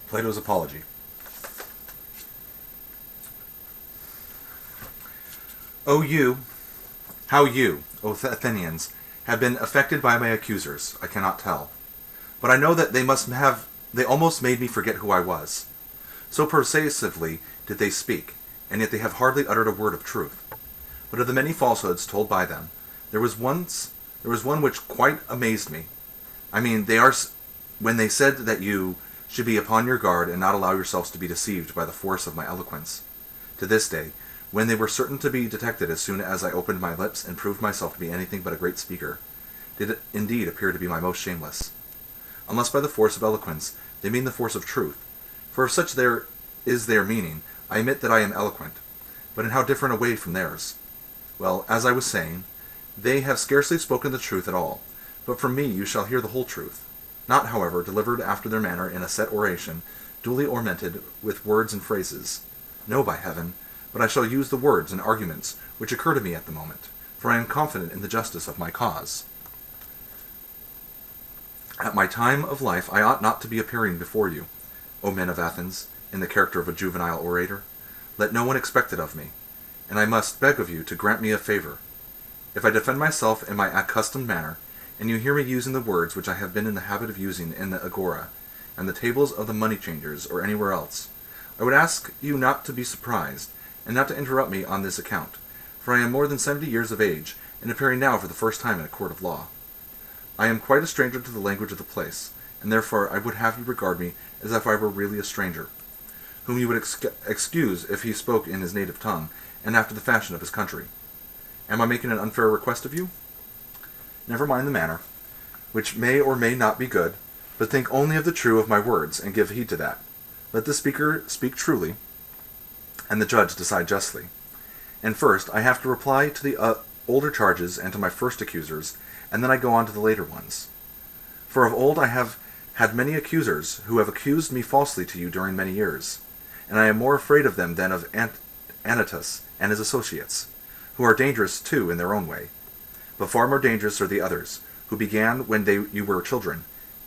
Plato's Apology. How you, O Athenians, have been affected by my accusers, I cannot tell. But I know that they almost made me forget who I was. So persuasively did they speak, and yet they have hardly uttered a word of truth. But of the many falsehoods told by them, there was one which quite amazed me. I mean, when they said that you should be upon your guard and not allow yourselves to be deceived by the force of my eloquence. To this day, when they were certain to be detected as soon as I opened my lips and proved myself to be anything but a great speaker, did it indeed appear to be my most shameless. Unless by the force of eloquence they mean the force of truth, for if such there is their meaning, I admit that I am eloquent, but in how different a way from theirs. Well, as I was saying, they have scarcely spoken the truth at all, but from me you shall hear the whole truth, not, however, delivered after their manner in a set oration, duly ornamented with words and phrases. No, by heaven, but I shall use the words and arguments which occur to me at the moment, for I am confident in the justice of my cause. At my time of life I ought not to be appearing before you, O men of Athens, in the character of a juvenile orator. Let no one expect it of me, and I must beg of you to grant me a favor. If I defend myself in my accustomed manner, and you hear me using the words which I have been in the habit of using in the agora, and the tables of the money changers, or anywhere else, I would ask you not to be surprised, and not to interrupt me on this account, for I am more than 70 years of age, and appearing now for the first time in a court of law. I am quite a stranger to the language of the place, and therefore I would have you regard me as if I were really a stranger, whom you would excuse if he spoke in his native tongue, and after the fashion of his country. Am I making an unfair request of you? Never mind the manner, which may or may not be good, but think only of the true of my words, and give heed to that. Let the speaker speak truly, and the judge decide justly. And first, I have to reply to the older charges and to my first accusers, and then I go on to the later ones. For of old I have had many accusers, who have accused me falsely to you during many years, and I am more afraid of them than of Anytus and his associates, who are dangerous too in their own way. But far more dangerous are the others, who began when you were children,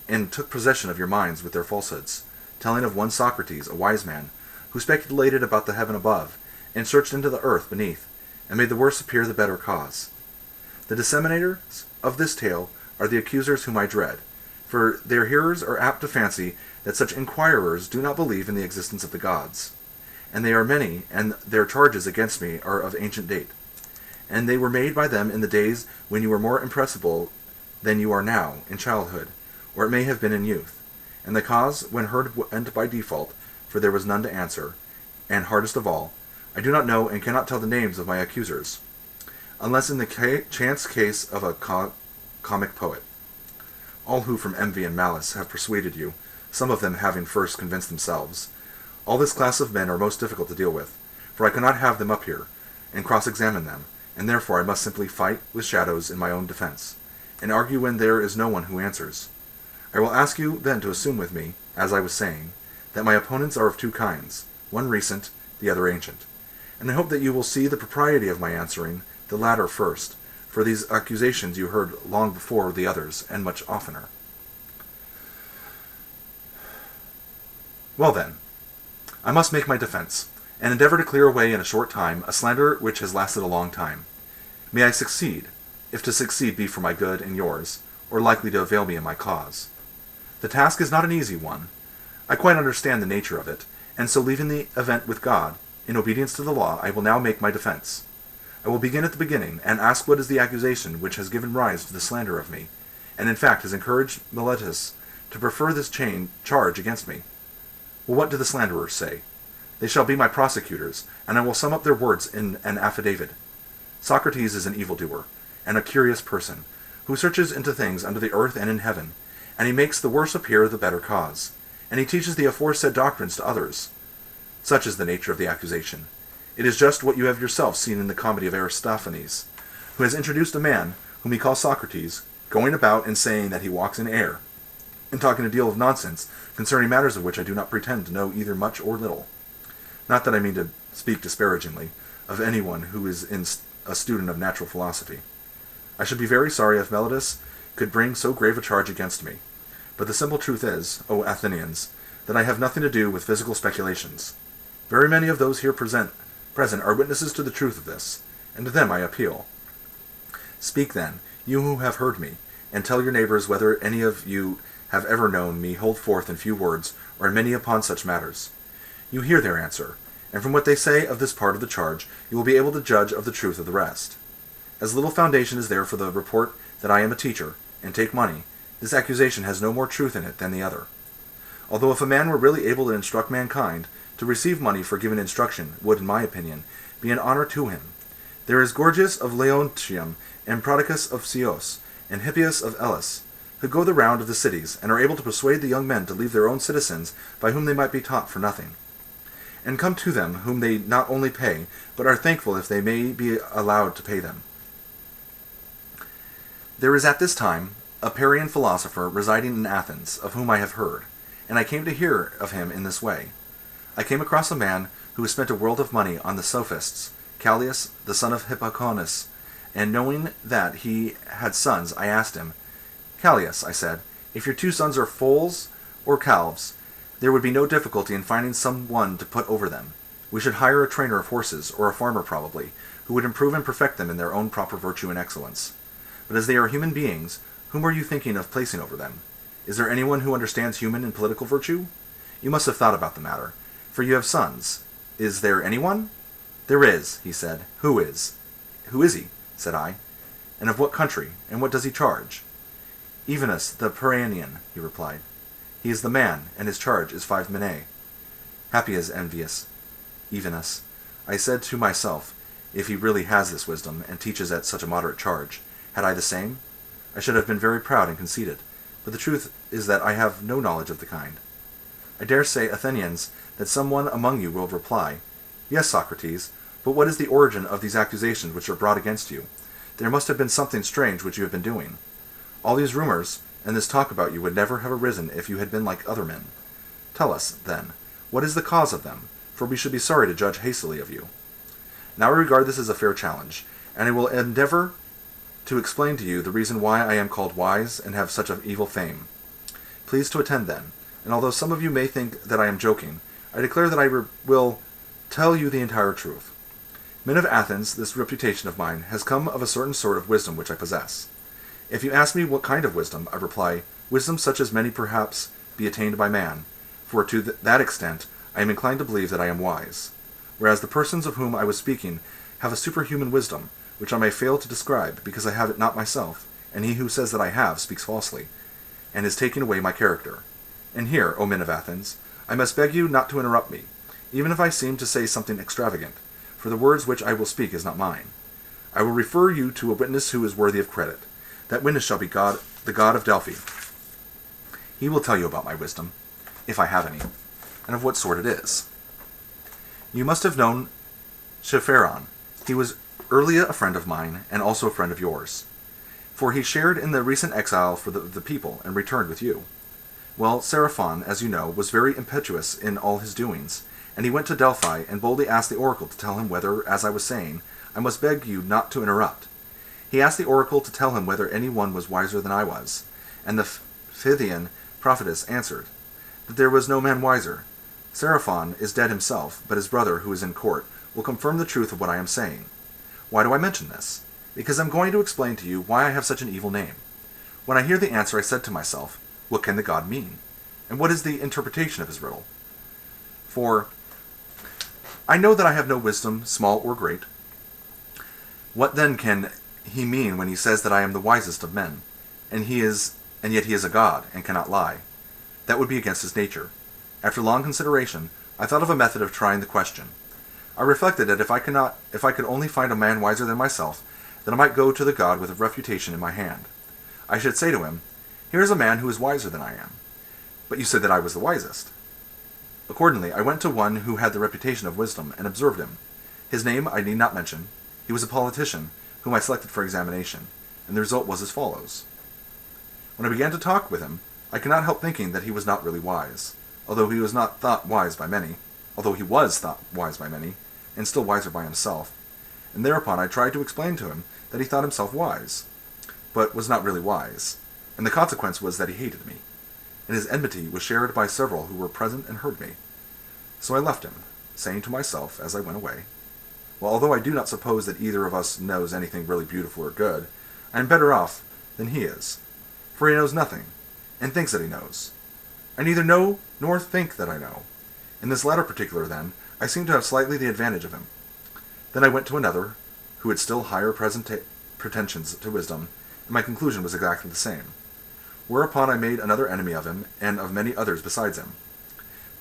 and took possession of your minds with their falsehoods, telling of one Socrates, a wise man, who speculated about the heaven above, and searched into the earth beneath, and made the worse appear the better cause. The disseminators of this tale are the accusers whom I dread, for their hearers are apt to fancy that such inquirers do not believe in the existence of the gods. And they are many, and their charges against me are of ancient date. And they were made by them in the days when you were more impressible than you are now, in childhood, or it may have been in youth. And the cause, when heard, went by default, for there was none to answer. And hardest of all, I do not know and cannot tell the names of my accusers, unless in the chance case of a comic poet. All who from envy and malice have persuaded you, some of them having first convinced themselves. All this class of men are most difficult to deal with, for I cannot have them up here, and cross-examine them, and therefore I must simply fight with shadows in my own defense, and argue when there is no one who answers. I will ask you then to assume with me, as I was saying, that my opponents are of two kinds, one recent, the other ancient, and I hope that you will see the propriety of my answering the latter first, for these accusations you heard long before the others, and much oftener. Well then, I must make my defense, and endeavor to clear away in a short time a slander which has lasted a long time. May I succeed, if to succeed be for my good and yours, or likely to avail me in my cause. The task is not an easy one. I quite understand the nature of it, and so leaving the event with God, in obedience to the law, I will now make my defense. I will begin at the beginning, and ask what is the accusation which has given rise to the slander of me, and in fact has encouraged Miletus to prefer this charge against me. Well, what do the slanderers say? They shall be my prosecutors, and I will sum up their words in an affidavit. Socrates is an evildoer, and a curious person, who searches into things under the earth and in heaven, and he makes the worse appear the better cause, and he teaches the aforesaid doctrines to others. Such is the nature of the accusation. It is just what you have yourself seen in the comedy of Aristophanes, who has introduced a man, whom he calls Socrates, going about and saying that he walks in air, and talking a deal of nonsense concerning matters of which I do not pretend to know either much or little. Not that I mean to speak disparagingly of anyone who is a student of natural philosophy. I should be very sorry if Miletus could bring so grave a charge against me. But the simple truth is, O Athenians, that I have nothing to do with physical speculations. Very many of those here present are witnesses to the truth of this, and to them I appeal. Speak then, you who have heard me, and tell your neighbors whether any of you have ever known me hold forth in few words, or in many upon such matters. You hear their answer, and from what they say of this part of the charge, you will be able to judge of the truth of the rest. As little foundation is there for the report that I am a teacher, and take money, this accusation has no more truth in it than the other. Although if a man were really able to instruct mankind, to receive money for given instruction would, in my opinion, be an honor to him. There is Gorgias of Leontium, and Prodicus of Chios, and Hippias of Elis, who go the round of the cities, and are able to persuade the young men to leave their own citizens, by whom they might be taught for nothing, and come to them whom they not only pay, but are thankful if they may be allowed to pay them. There is at this time a Parian philosopher residing in Athens, of whom I have heard, and I came to hear of him in this way. I came across a man who has spent a world of money on the sophists, Callias, the son of Hippoconus, and knowing that he had sons, I asked him, Callias, I said, if your 2 sons are foals or calves, there would be no difficulty in finding some one to put over them. We should hire a trainer of horses, or a farmer probably, who would improve and perfect them in their own proper virtue and excellence. But as they are human beings, whom are you thinking of placing over them? Is there anyone who understands human and political virtue? You must have thought about the matter, for you have sons. Is there anyone? There is, he said. Who is? Who is he? Said I. And of what country, and what does he charge? Evenus the Parianian, he replied. He is the man, and his charge is 5 minae. Happy as envious Evenus. I said to myself, if he really has this wisdom, and teaches at such a moderate charge, had I the same? I should have been very proud and conceited, but the truth is that I have no knowledge of the kind. I dare say, Athenians, that some one among you will reply, Yes, Socrates, but what is the origin of these accusations which are brought against you? There must have been something strange which you have been doing. All these rumors, and this talk about you would never have arisen if you had been like other men. Tell us, then, what is the cause of them, for we should be sorry to judge hastily of you. Now I regard this as a fair challenge, and I will endeavor to explain to you the reason why I am called wise and have such an evil fame. Please to attend then, and although some of you may think that I am joking, I declare that I will tell you the entire truth. Men of Athens, this reputation of mine has come of a certain sort of wisdom which I possess. If you ask me what kind of wisdom, I reply, wisdom such as many perhaps be attained by man, for to that extent I am inclined to believe that I am wise, whereas the persons of whom I was speaking have a superhuman wisdom, which I may fail to describe, because I have it not myself, and he who says that I have speaks falsely, and is taking away my character. And here, O men of Athens, I must beg you not to interrupt me, even if I seem to say something extravagant, for the words which I will speak is not mine. I will refer you to a witness who is worthy of credit. That witness shall be God, the god of Delphi. He will tell you about my wisdom, if I have any, and of what sort it is. You must have known Shepharon. He was early a friend of mine, and also a friend of yours, for he shared in the recent exile for the people, and returned with you. Well, Seraphon, as you know, was very impetuous in all his doings, and he went to Delphi, and boldly asked the oracle to tell him whether, as I was saying, I must beg you not to interrupt. He asked the oracle to tell him whether any one was wiser than I was, and the Scythian prophetess answered, that there was no man wiser. Seraphon is dead himself, but his brother, who is in court, will confirm the truth of what I am saying. Why do I mention this? Because I am going to explain to you why I have such an evil name. When I hear the answer, I said to myself, what can the god mean? And what is the interpretation of his riddle? For I know that I have no wisdom, small or great. What then can he mean when he says that I am the wisest of men, and yet he is a god, and cannot lie? That would be against his nature. After long consideration, I thought of a method of trying the question. I reflected that if I could only find a man wiser than myself, then I might go to the god with a refutation in my hand. I should say to him, here is a man who is wiser than I am. But you said that I was the wisest. Accordingly, I went to one who had the reputation of wisdom, and observed him. His name I need not mention. He was a politician, whom I selected for examination, and the result was as follows. When I began to talk with him, I could not help thinking that he was not really wise, although he was thought wise by many, and still wiser by himself, and thereupon I tried to explain to him that he thought himself wise, but was not really wise, and the consequence was that he hated me. and his enmity was shared by several who were present and heard me. So I left him, saying to myself as I went away, "Well, although I do not suppose that either of us knows anything really beautiful or good, I am better off than he is, for he knows nothing, and thinks that he knows. I neither know nor think that I know. In this latter particular, then, I seem to have slightly the advantage of him." Then I went to another, who had still higher pretensions to wisdom, and my conclusion was exactly the same. Whereupon I made another enemy of him, and of many others besides him.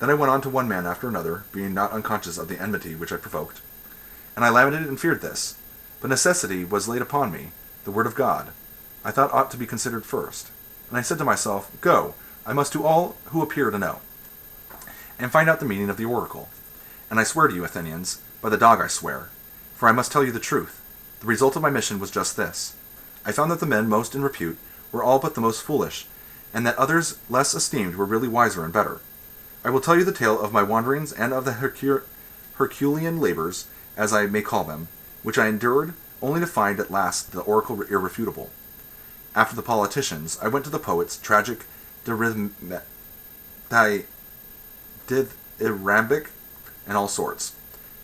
Then I went on to one man after another, being not unconscious of the enmity which I provoked. And I lamented and feared this, but necessity was laid upon me, the word of God, I thought ought to be considered first. And I said to myself, "Go, I must to all who appear to know, and find out the meaning of the oracle. And I swear to you, Athenians, by the dog I swear, for I must tell you the truth. The result of my mission was just this. I found that the men most in repute were all but the most foolish, and that others less esteemed were really wiser and better. I will tell you the tale of my wanderings and of the Herculean labors, as I may call them, which I endured only to find at last the oracle irrefutable. After the politicians, I went to the poets, tragic, dithyrambic, and all sorts.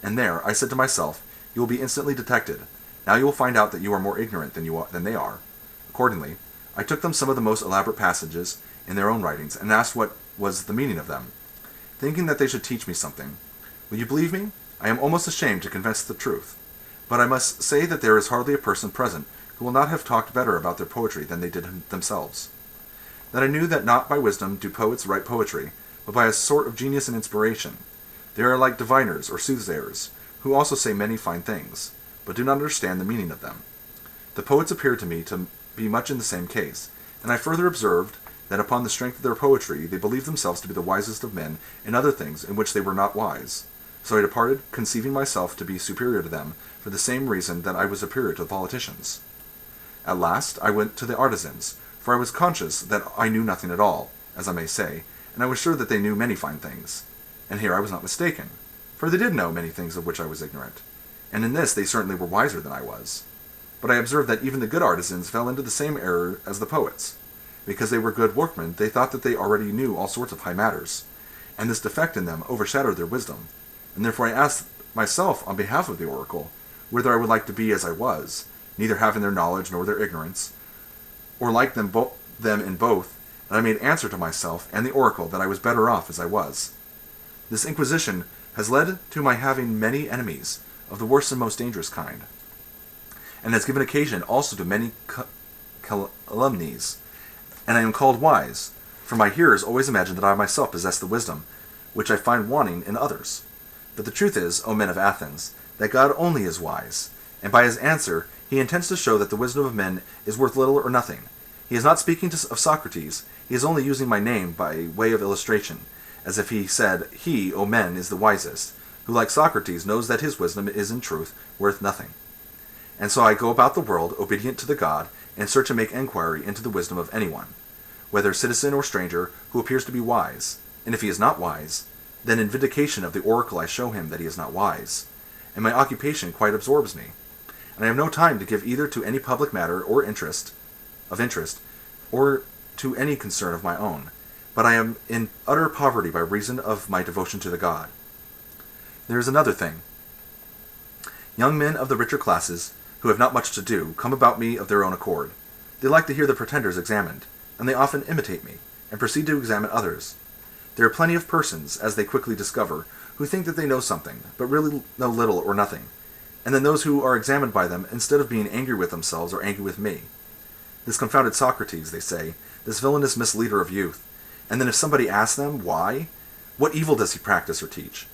And there I said to myself, "You will be instantly detected. Now you will find out that you are more ignorant than they are." Accordingly, I took them some of the most elaborate passages in their own writings, and asked what was the meaning of them, thinking that they should teach me something. Will you believe me? I am almost ashamed to confess the truth. But I must say that there is hardly a person present who will not have talked better about their poetry than they did themselves. That I knew that not by wisdom do poets write poetry, but by a sort of genius and inspiration. They are like diviners or soothsayers, who also say many fine things, but do not understand the meaning of them. The poets appeared to me to be much in the same case, and I further observed that upon the strength of their poetry they believed themselves to be the wisest of men in other things in which they were not wise. So I departed, conceiving myself to be superior to them, for the same reason that I was superior to the politicians. At last I went to the artisans, for I was conscious that I knew nothing at all, as I may say, and I was sure that they knew many fine things. And here I was not mistaken, for they did know many things of which I was ignorant, and in this they certainly were wiser than I was. But I observed that even the good artisans fell into the same error as the poets. Because they were good workmen, they thought that they already knew all sorts of high matters, and this defect in them overshadowed their wisdom, and therefore I asked myself on behalf of the oracle, whether I would like to be as I was, neither having their knowledge nor their ignorance, or like them in both, and I made answer to myself and the oracle that I was better off as I was. This inquisition has led to my having many enemies, of the worst and most dangerous kind, and has given occasion also to many calumnies, and I am called wise, for my hearers always imagine that I myself possess the wisdom, which I find wanting in others. But the truth is, O men of Athens, that God only is wise, and by his answer he intends to show that the wisdom of men is worth little or nothing. He is not speaking of Socrates, he is only using my name by way of illustration, as if he said, "He, O men, is the wisest, who like Socrates knows that his wisdom is in truth worth nothing." And so I go about the world, obedient to the God, and search and make enquiry into the wisdom of anyone, whether citizen or stranger, who appears to be wise. And if he is not wise, then in vindication of the oracle I show him that he is not wise, and my occupation quite absorbs me. And I have no time to give either to any public matter or interest, or to any concern of my own, but I am in utter poverty by reason of my devotion to the God. There is another thing. Young men of the richer classes, who have not much to do, come about me of their own accord. They like to hear the pretenders examined, and they often imitate me, and proceed to examine others. There are plenty of persons, as they quickly discover, who think that they know something, but really know little or nothing, and then those who are examined by them, instead of being angry with themselves, are angry with me. This confounded Socrates, they say, this villainous misleader of youth, and then if somebody asks them why, what evil does he practice or teach?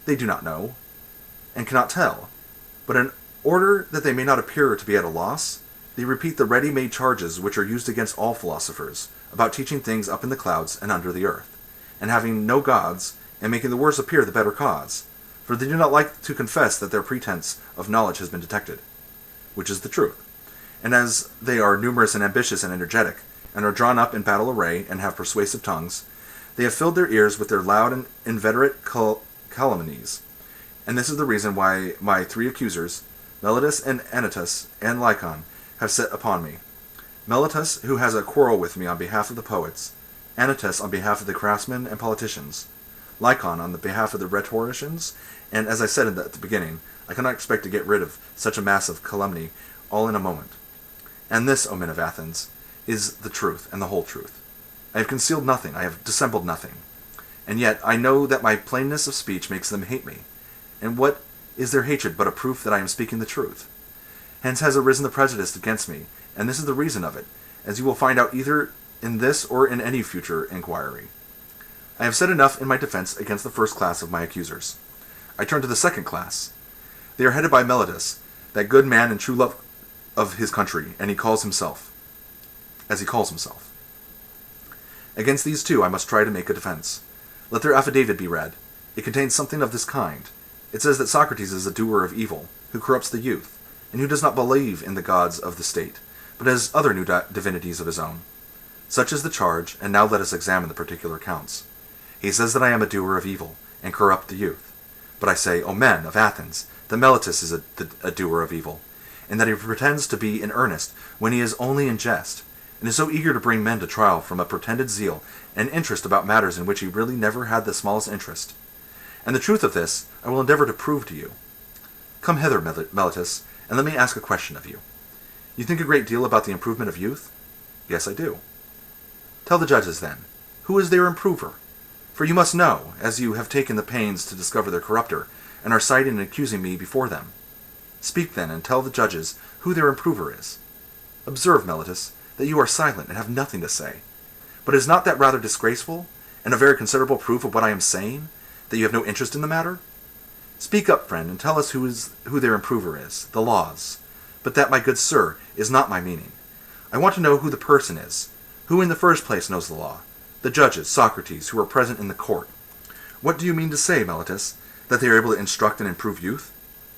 They do not know, and cannot tell, but in order that they may not appear to be at a loss, they repeat the ready-made charges which are used against all philosophers, about teaching things up in the clouds and under the earth, and having no gods, and making the worse appear the better cause, for they do not like to confess that their pretense of knowledge has been detected, which is the truth. And as they are numerous and ambitious and energetic, and are drawn up in battle array, and have persuasive tongues, they have filled their ears with their loud and inveterate calumnies. And this is the reason why my three accusers, Meletus and Anytus and Lycon, have set upon me. Meletus, who has a quarrel with me on behalf of the poets, Anytus on behalf of the craftsmen and politicians, Lycon on the behalf of the rhetoricians, and as I said at the beginning, I cannot expect to get rid of such a mass of calumny all in a moment. And this, O men of Athens, is the truth and the whole truth. I have concealed nothing, I have dissembled nothing. And yet I know that my plainness of speech makes them hate me. And what is their hatred but a proof that I am speaking the truth? Hence has arisen the prejudice against me, and this is the reason of it, as you will find out either in this or in any future inquiry. I have said enough in my defense against the first class of my accusers. I turn to the second class. They are headed by Meletus, that good man and true love of his country, and he calls himself. Against these two I must try to make a defense. Let their affidavit be read. It contains something of this kind. It says that Socrates is a doer of evil, who corrupts the youth, and who does not believe in the gods of the state, but has other new divinities of his own. Such is the charge, and now let us examine the particular counts. He says that I am a doer of evil, and corrupt the youth. But I say, O men of Athens, that Meletus is a doer of evil, and that he pretends to be in earnest when he is only in jest, and is so eager to bring men to trial from a pretended zeal and interest about matters in which he really never had the smallest interest. And the truth of this I will endeavor to prove to you. Come hither, Meletus, and let me ask a question of you. You think a great deal about the improvement of youth? Yes, I do. Tell the judges, then, who is their improver? For you must know, as you have taken the pains to discover their corrupter, and are citing and accusing me before them. Speak, then, and tell the judges who their improver is. Observe, Meletus, that you are silent and have nothing to say. But is not that rather disgraceful, and a very considerable proof of what I am saying, that you have no interest in the matter? Speak up, friend, and tell us who their improver is, the laws. But that, my good sir, is not my meaning. I want to know who the person is, who in the first place knows the law, the judges, Socrates, who are present in the court. What do you mean to say, Meletus, that they are able to instruct and improve youth?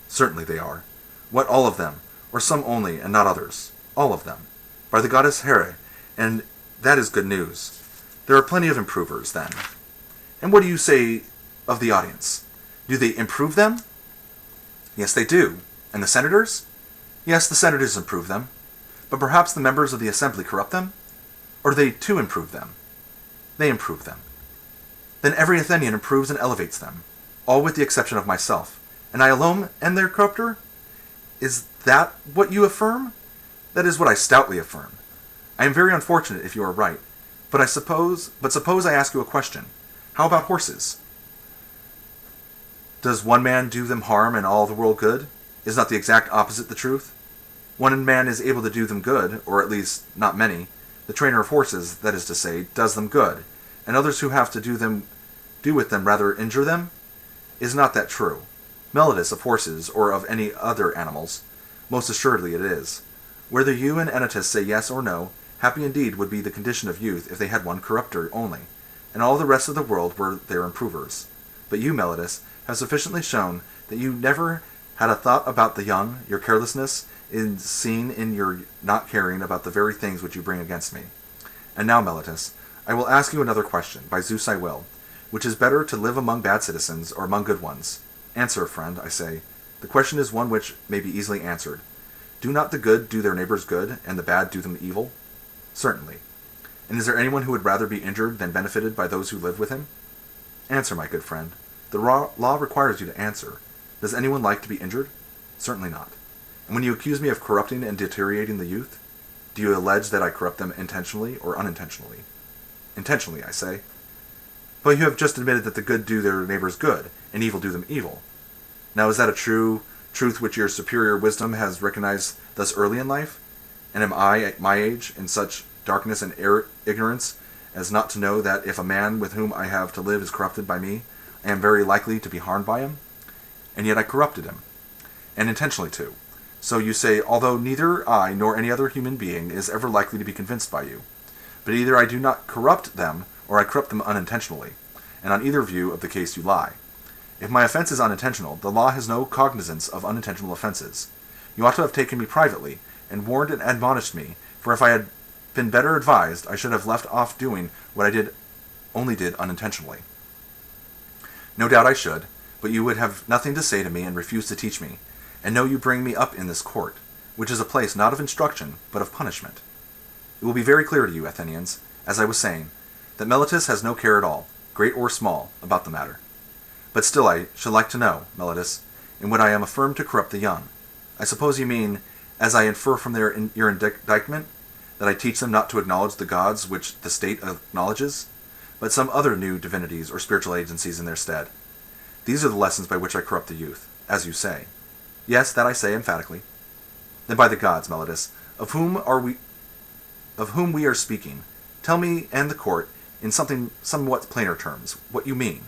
Certainly they are. What, all of them, or some only, and not others? All of them. By the goddess Here, and that is good news. There are plenty of improvers, then. And what do you say of the audience? Do they improve them? Yes, they do. And the senators? Yes, the senators improve them. But perhaps the members of the assembly corrupt them? Or do they too improve them? They improve them. Then every Athenian improves and elevates them, all with the exception of myself. And I alone am their corrupter? Is that what you affirm? That is what I stoutly affirm. I am very unfortunate if you are right, but suppose I ask you a question. How about horses? Does one man do them harm and all the world good? Is not the exact opposite the truth? One man is able to do them good, or at least not many. The trainer of horses, that is to say, does them good, and others who have to do with them rather injure them? Is not that true? Meletus of horses, or of any other animals? Most assuredly it is. Whether you and Anytus say yes or no, happy indeed would be the condition of youth if they had one corrupter only, and all the rest of the world were their improvers. But you, Meletus, have sufficiently shown that you never had a thought about the young. Your carelessness is seen in your not caring about the very things which you bring against me. And now, Meletus, I will ask you another question, by Zeus I will. Which is better, to live among bad citizens, or among good ones? Answer, friend, I say. The question is one which may be easily answered. Do not the good do their neighbors good, and the bad do them evil? Certainly. And is there anyone who would rather be injured than benefited by those who live with him? Answer, my good friend. The law requires you to answer. Does anyone like to be injured? Certainly not. And when you accuse me of corrupting and deteriorating the youth, do you allege that I corrupt them intentionally or unintentionally? Intentionally, I say. But you have just admitted that the good do their neighbors good, and evil do them evil. Now is that a truth which your superior wisdom has recognized thus early in life? And am I, at my age, in such darkness and ignorance, as not to know that if a man with whom I have to live is corrupted by me, I am very likely to be harmed by him? And yet I corrupted him, and intentionally too. So you say, although neither I nor any other human being is ever likely to be convinced by you. But either I do not corrupt them, or I corrupt them unintentionally, and on either view of the case you lie. If my offense is unintentional, the law has no cognizance of unintentional offenses. You ought to have taken me privately, and warned and admonished me, for if I had been better advised, I should have left off doing what I only did unintentionally. No doubt I should, but you would have nothing to say to me and refuse to teach me, and know you bring me up in this court, which is a place not of instruction, but of punishment. It will be very clear to you, Athenians, as I was saying, that Meletus has no care at all, great or small, about the matter. But still I should like to know, Meletus, in what I am affirmed to corrupt the young. I suppose you mean, as I infer from your indictment, that I teach them not to acknowledge the gods which the state acknowledges, but some other new divinities or spiritual agencies in their stead. These are the lessons by which I corrupt the youth, as you say. Yes, that I say emphatically. Then by the gods, Meletus, of whom we are speaking, tell me and the court, in somewhat plainer terms, what you mean.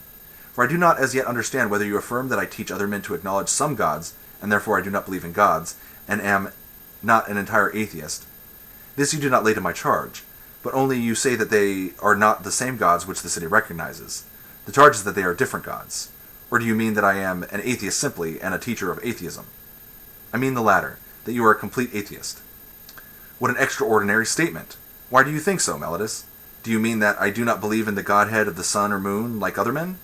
For I do not as yet understand whether you affirm that I teach other men to acknowledge some gods, and therefore I do not believe in gods, and am not an entire atheist. This you do not lay to my charge, but only you say that they are not the same gods which the city recognizes. The charge is that they are different gods. Or do you mean that I am an atheist simply, and a teacher of atheism? I mean the latter, that you are a complete atheist. What an extraordinary statement! Why do you think so, Meletus? Do you mean that I do not believe in the godhead of the sun or moon, like other men?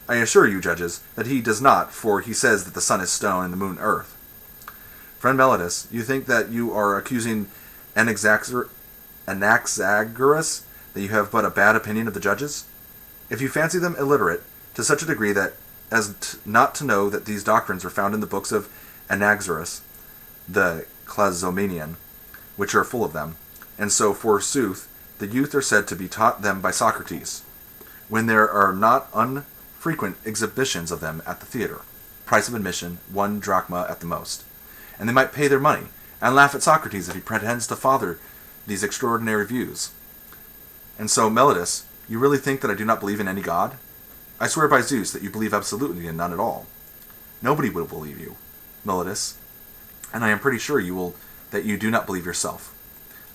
I assure you, judges, that he does not, for he says that the sun is stone and the moon earth. Friend Meletus, you think that you are accusing Anaxagoras that you have but a bad opinion of the judges? If you fancy them illiterate to such a degree that not to know that these doctrines are found in the books of Anaxagoras, the Clazomenian, which are full of them, and so, forsooth, the youth are said to be taught them by Socrates, when there are not unfrequent exhibitions of them at the theatre, price of admission 1 drachma at the most, and they might pay their money, and laugh at Socrates if he pretends to father these extraordinary views. And so, Meletus, you really think that I do not believe in any god? I swear by Zeus that you believe absolutely in none at all. Nobody will believe you, Meletus, and I am pretty sure that you do not believe yourself.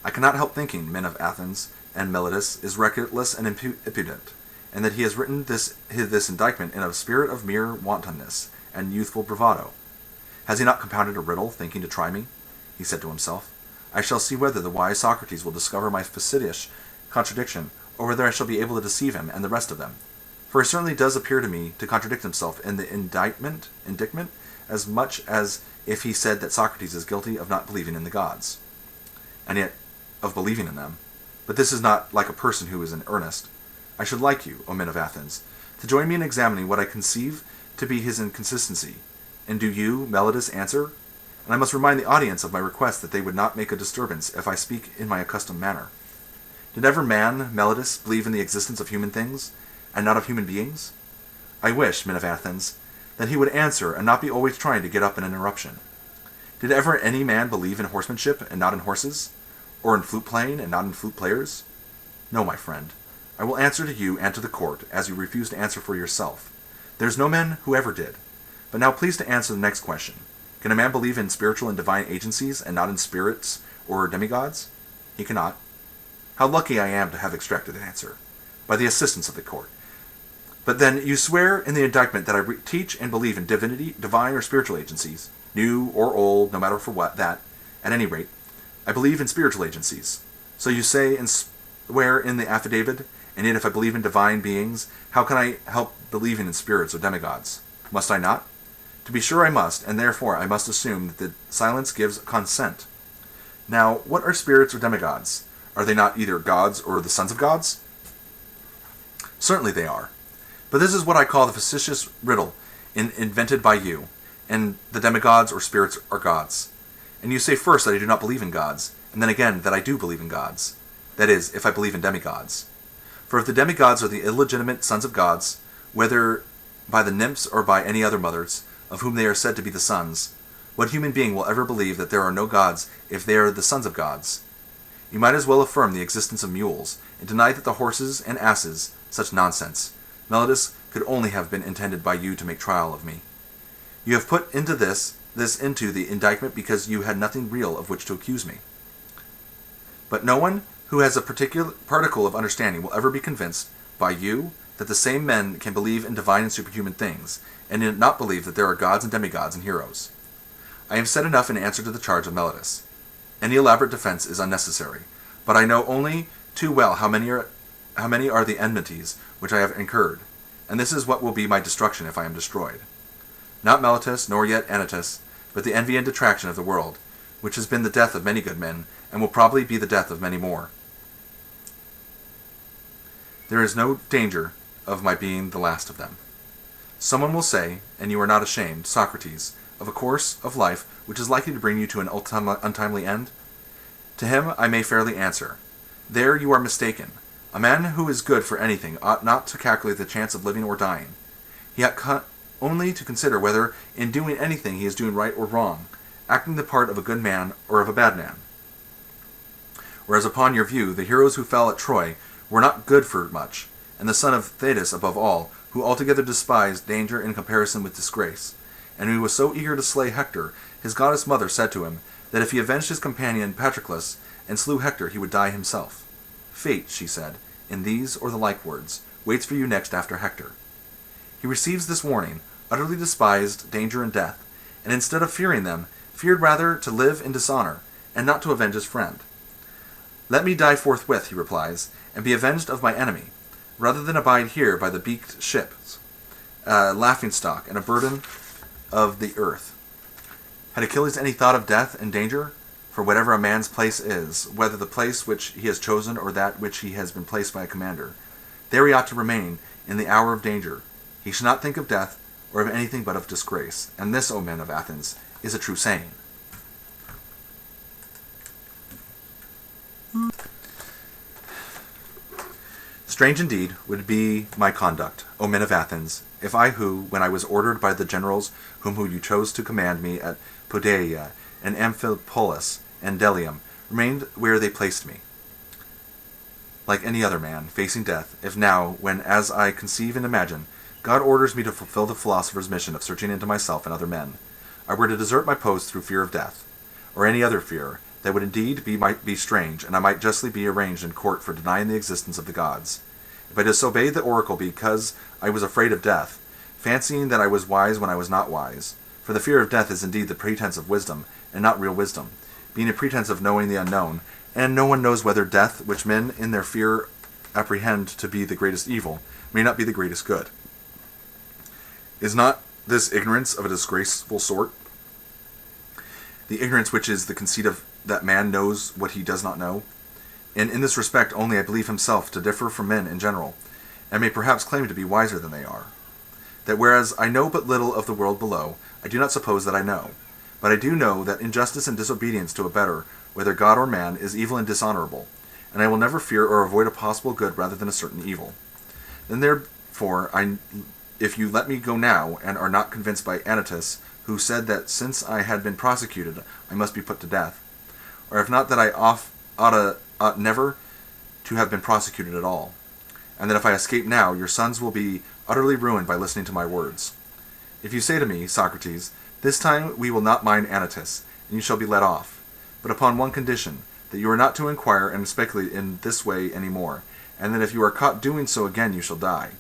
I cannot help thinking, men of Athens, and Meletus is reckless and impudent, and that he has written this indictment in a spirit of mere wantonness and youthful bravado. Has he not compounded a riddle, thinking to try me? He said to himself, I shall see whether the wise Socrates will discover my facetious contradiction, or whether I shall be able to deceive him and the rest of them. For it certainly does appear to me to contradict himself in the indictment as much as if he said that Socrates is guilty of not believing in the gods, and yet of believing in them. But this is not like a person who is in earnest. I should like you, O men of Athens, to join me in examining what I conceive to be his inconsistency. And do you, Meletus, answer? And I must remind the audience of my request that they would not make a disturbance if I speak in my accustomed manner. Did ever man, Meletus, believe in the existence of human things, and not of human beings? I wish, men of Athens, that he would answer and not be always trying to get up an interruption. Did ever any man believe in horsemanship and not in horses? Or in flute playing and not in flute players? No, my friend. I will answer to you and to the court, as you refuse to answer for yourself. There is no man who ever did. But now please to answer the next question. Can a man believe in spiritual and divine agencies and not in spirits or demigods? He cannot. How lucky I am to have extracted an answer, by the assistance of the court. But then you swear in the indictment that I teach and believe in divinity, divine or spiritual agencies, new or old, no matter for what, that, at any rate, I believe in spiritual agencies. So you say and swear in the affidavit, and yet if I believe in divine beings, how can I help believing in spirits or demigods? Must I not? To be sure I must, and therefore I must assume that the silence gives consent. Now, what are spirits or demigods? Are they not either gods or the sons of gods? Certainly they are. But this is what I call the facetious riddle invented by you, and the demigods or spirits are gods. And you say first that I do not believe in gods, and then again that I do believe in gods. That is, if I believe in demigods. For if the demigods are the illegitimate sons of gods, whether by the nymphs or by any other mothers, of whom they are said to be the sons, what human being will ever believe that there are no gods if they are the sons of gods? You might as well affirm the existence of mules, and deny that the horses and asses, such nonsense. Meletus could only have been intended by you to make trial of me. You have put into this into the indictment because you had nothing real of which to accuse me. But no one who has a particle of understanding will ever be convinced by you that the same men can believe in divine and superhuman things, and not believe that there are gods and demigods and heroes. I have said enough in answer to the charge of Meletus. Any elaborate defense is unnecessary, but I know only too well how many are the enmities which I have incurred, and this is what will be my destruction if I am destroyed. Not Meletus, nor yet Anytus, but the envy and detraction of the world, which has been the death of many good men, and will probably be the death of many more. there is no danger of my being the last of them. Someone will say, and you are not ashamed, Socrates, of a course of life which is likely to bring you to an untimely end? To him I may fairly answer, there you are mistaken. A man who is good for anything ought not to calculate the chance of living or dying. He ought only to consider whether in doing anything he is doing right or wrong, acting the part of a good man or of a bad man. Whereas upon your view, the heroes who fell at Troy were not good for much, and the son of Thetis above all, who altogether despised danger in comparison with disgrace, and who was so eager to slay Hector, his goddess mother said to him, that if he avenged his companion Patroclus, and slew Hector, he would die himself. Fate, she said, in these or the like words, waits for you next after Hector. He receives this warning, utterly despised danger and death, and instead of fearing them, feared rather to live in dishonor, and not to avenge his friend. Let me die forthwith, he replies, and be avenged of my enemy, rather than abide here by the beaked ships, a laughingstock and a burden of the earth. Had Achilles any thought of death and danger? For whatever a man's place is, whether the place which he has chosen or that which he has been placed by a commander, there he ought to remain in the hour of danger. He should not think of death or of anything but of disgrace. And this, O men of Athens, is a true saying. Strange indeed would be my conduct, O men of Athens, if I who, when I was ordered by the generals whom you chose to command me at Podeia and Amphipolis and Delium, remained where they placed me, like any other man, facing death, if now, when, as I conceive and imagine, God orders me to fulfill the philosopher's mission of searching into myself and other men, I were to desert my post through fear of death, or any other fear, that would indeed might be strange, and I might justly be arraigned in court for denying the existence of the gods. If I disobeyed the oracle because I was afraid of death, fancying that I was wise when I was not wise, for the fear of death is indeed the pretense of wisdom, and not real wisdom, being a pretense of knowing the unknown, and no one knows whether death, which men in their fear apprehend to be the greatest evil, may not be the greatest good. Is not this ignorance of a disgraceful sort? The ignorance which is the conceit of that man knows what he does not know? And in this respect only I believe himself to differ from men in general, and may perhaps claim to be wiser than they are. That whereas I know but little of the world below, I do not suppose that I know. But I do know that injustice and disobedience to a better, whether God or man, is evil and dishonorable, and I will never fear or avoid a possible good rather than a certain evil. Then therefore, if you let me go now, and are not convinced by Anytus, who said that since I had been prosecuted, I must be put to death, or if not that I ought never to have been prosecuted at all, and that if I escape now, your sons will be utterly ruined by listening to my words. If you say to me, Socrates, this time we will not mind Anytus, and you shall be let off, but upon one condition, that you are not to inquire and speculate in this way any more, and that if you are caught doing so again you shall die.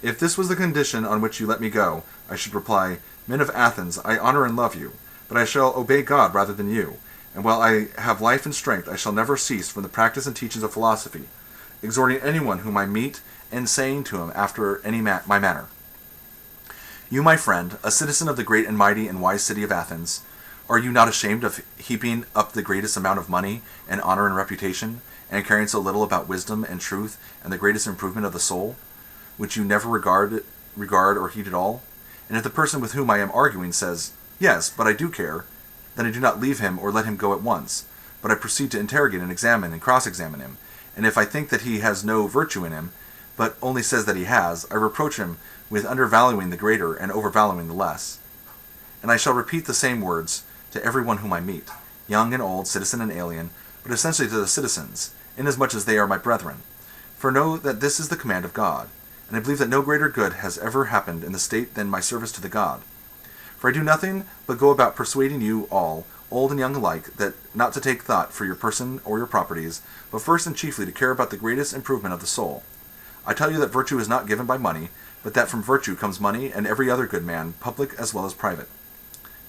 If this was the condition on which you let me go, I should reply, Men of Athens, I honor and love you, but I shall obey God rather than you, and while I have life and strength I shall never cease from the practice and teachings of philosophy, exhorting anyone whom I meet and saying to him after my manner. You, my friend, a citizen of the great and mighty and wise city of Athens, are you not ashamed of heaping up the greatest amount of money and honor and reputation, and caring so little about wisdom and truth and the greatest improvement of the soul, which you never regard or heed at all? And if the person with whom I am arguing says, Yes, but I do care, then I do not leave him or let him go at once, but I proceed to interrogate and examine and cross-examine him, and if I think that he has no virtue in him, but only says that he has, I reproach him with undervaluing the greater and overvaluing the less. And I shall repeat the same words to every one whom I meet, young and old, citizen and alien, but essentially to the citizens, inasmuch as they are my brethren. For know that this is the command of God, and I believe that no greater good has ever happened in the state than my service to the God. For I do nothing but go about persuading you all, old and young alike, that not to take thought for your person or your properties, but first and chiefly to care about the greatest improvement of the soul. I tell you that virtue is not given by money, but that from virtue comes money and every other good man, public as well as private.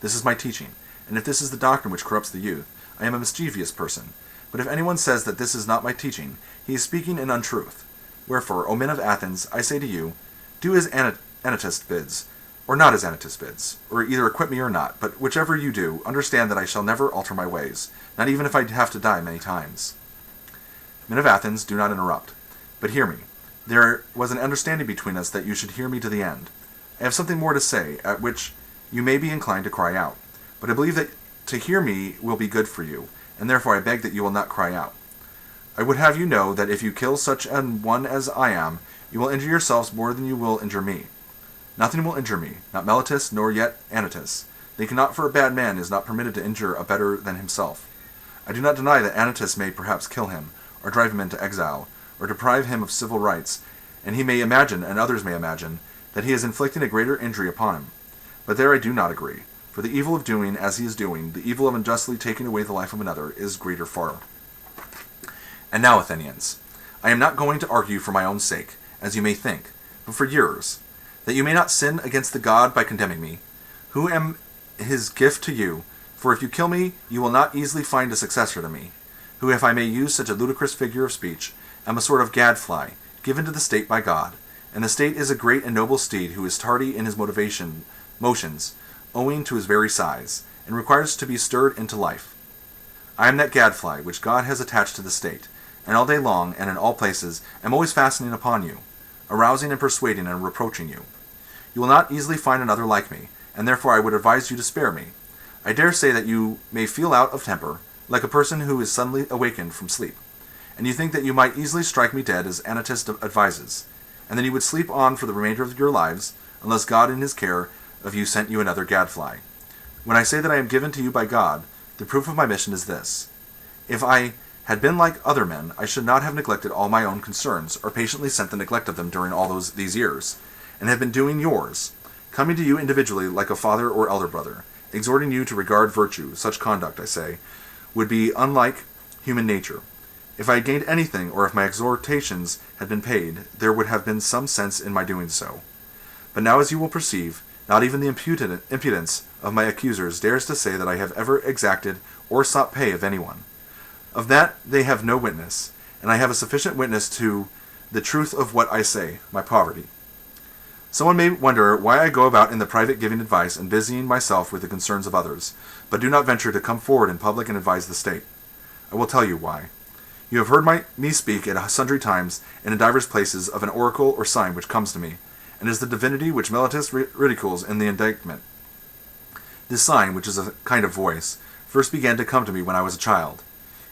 This is my teaching, and if this is the doctrine which corrupts the youth, I am a mischievous person. But if anyone says that this is not my teaching, he is speaking in untruth. Wherefore, O men of Athens, I say to you, do as Anytus bids, or not as Anytus bids, or either acquit me or not, but whichever you do, understand that I shall never alter my ways, not even if I have to die many times. Men of Athens, do not interrupt, but hear me. There was an understanding between us that you should hear me to the end. I have something more to say, at which you may be inclined to cry out, but I believe that to hear me will be good for you, and therefore I beg that you will not cry out. I would have you know that if you kill such an one as I am, you will injure yourselves more than you will injure me. Nothing will injure me, not Meletus, nor yet Anytus. They cannot, for a bad man is not permitted to injure a better than himself. I do not deny that Anytus may perhaps kill him, or drive him into exile, or deprive him of civil rights, and he may imagine, and others may imagine, that he is inflicting a greater injury upon him. But there I do not agree, for the evil of doing as he is doing, the evil of unjustly taking away the life of another, is greater far. And now, Athenians, I am not going to argue for my own sake, as you may think, but for yours, that you may not sin against the God by condemning me, who am his gift to you, for if you kill me, you will not easily find a successor to me, who, if I may use such a ludicrous figure of speech, am a sort of gadfly, given to the state by God, and the state is a great and noble steed who is tardy in his motions, owing to his very size, and requires to be stirred into life. I am that gadfly which God has attached to the state, and all day long, and in all places, am always fastening upon you, arousing and persuading and reproaching you. You will not easily find another like me, and therefore I would advise you to spare me. I dare say that you may feel out of temper, like a person who is suddenly awakened from sleep, and you think that you might easily strike me dead as Anytus advises, and then you would sleep on for the remainder of your lives, unless God in his care of you sent you another gadfly. When I say that I am given to you by God, the proof of my mission is this. If I had been like other men, I should not have neglected all my own concerns, or patiently sent the neglect of them during all these years, and have been doing yours, coming to you individually like a father or elder brother, exhorting you to regard virtue. Such conduct, I say, would be unlike human nature. If I had gained anything, or if my exhortations had been paid, there would have been some sense in my doing so. But now, as you will perceive, not even the impudence of my accusers dares to say that I have ever exacted or sought pay of anyone. Of that they have no witness, and I have a sufficient witness to the truth of what I say, my poverty. Someone may wonder why I go about in the private giving advice and busying myself with the concerns of others, but do not venture to come forward in public and advise the state. I will tell you why. You have heard me speak at sundry times and in divers places of an oracle or sign which comes to me, and is the divinity which Meletus ridicules in the indictment. This sign, which is a kind of voice, first began to come to me when I was a child.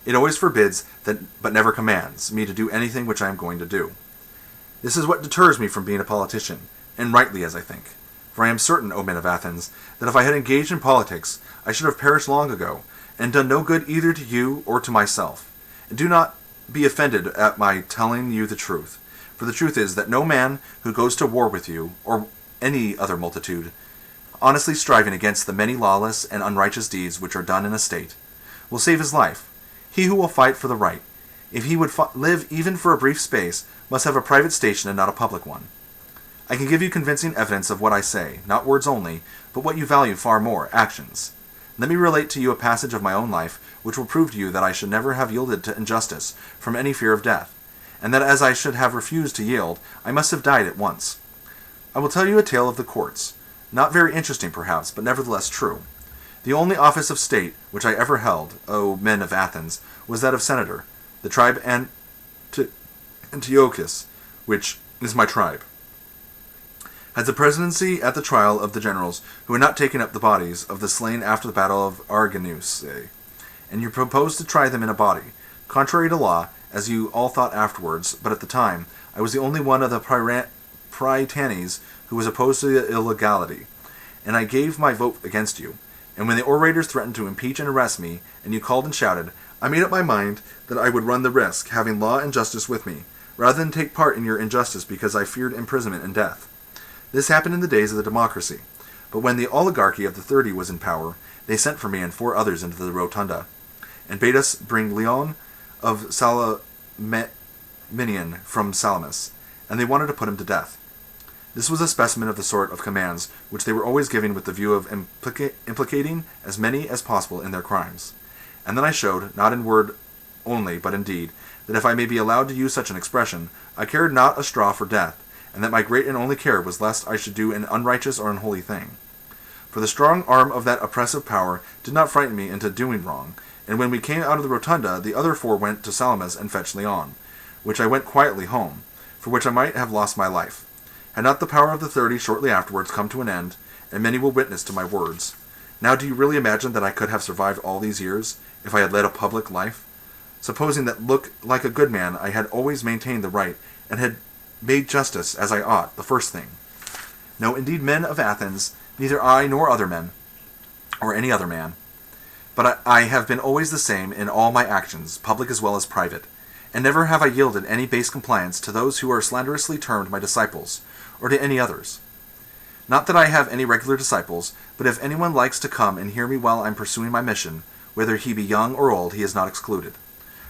It always forbids, but never commands, me to do anything which I am going to do. This is what deters me from being a politician, and rightly, as I think. For I am certain, O men of Athens, that if I had engaged in politics, I should have perished long ago, and done no good either to you or to myself. And do not be offended at my telling you the truth, for the truth is that no man who goes to war with you, or any other multitude, honestly striving against the many lawless and unrighteous deeds which are done in a state, will save his life. He who will fight for the right, if he would live even for a brief space, must have a private station and not a public one. I can give you convincing evidence of what I say, not words only, but what you value far more, actions. Let me relate to you a passage of my own life, which will prove to you that I should never have yielded to injustice from any fear of death, and that as I should have refused to yield, I must have died at once. I will tell you a tale of the courts, not very interesting perhaps, but nevertheless true. The only office of state which I ever held, O men of Athens, was that of senator, the tribe Antiochus, which is my tribe, had the presidency at the trial of the generals who had not taken up the bodies of the slain after the battle of Arginus, and you proposed to try them in a body, contrary to law, as you all thought afterwards, but at the time I was the only one of the Prytanes who was opposed to the illegality, and I gave my vote against you. And when the orators threatened to impeach and arrest me, and you called and shouted, I made up my mind that I would run the risk, having law and justice with me, rather than take part in your injustice because I feared imprisonment and death. This happened in the days of the democracy, but when the oligarchy of the 30 was in power, they sent for me and 4 others into the rotunda, and bade us bring Leon of Salaminian from Salamis, and they wanted to put him to death. This was a specimen of the sort of commands which they were always giving with the view of implicating as many as possible in their crimes. And then I showed, not in word only, but in deed, that if I may be allowed to use such an expression, I cared not a straw for death, and that my great and only care was lest I should do an unrighteous or unholy thing. For the strong arm of that oppressive power did not frighten me into doing wrong, and when we came out of the rotunda, the other 4 went to Salamis and fetched Leon, which I went quietly home, for which I might have lost my life. Had not the power of the 30 shortly afterwards come to an end, and many will witness to my words. Now do you really imagine that I could have survived all these years, if I had led a public life? Supposing that like a good man I had always maintained the right, and had made justice as I ought, the first thing. No, indeed, men of Athens, neither I nor other men, or any other man, but I have been always the same in all my actions, public as well as private, and never have I yielded any base compliance to those who are slanderously termed my disciples, or to any others. Not that I have any regular disciples, but if anyone likes to come and hear me while I am pursuing my mission, whether he be young or old, he is not excluded.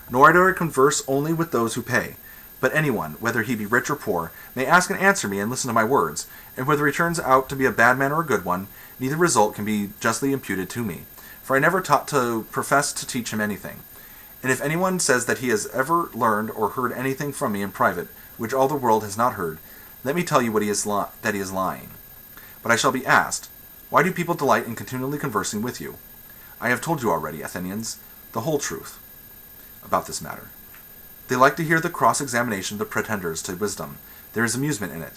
Nor do I converse only with those who pay, but anyone, whether he be rich or poor, may ask and answer me and listen to my words, and whether he turns out to be a bad man or a good one, neither result can be justly imputed to me, for I never taught to profess to teach him anything. And if anyone says that he has ever learned or heard anything from me in private, which all the world has not heard, let me tell you that he is lying. But I shall be asked, why do people delight in continually conversing with you? I have told you already, Athenians, the whole truth about this matter. They like to hear the cross-examination of the pretenders to wisdom. There is amusement in it.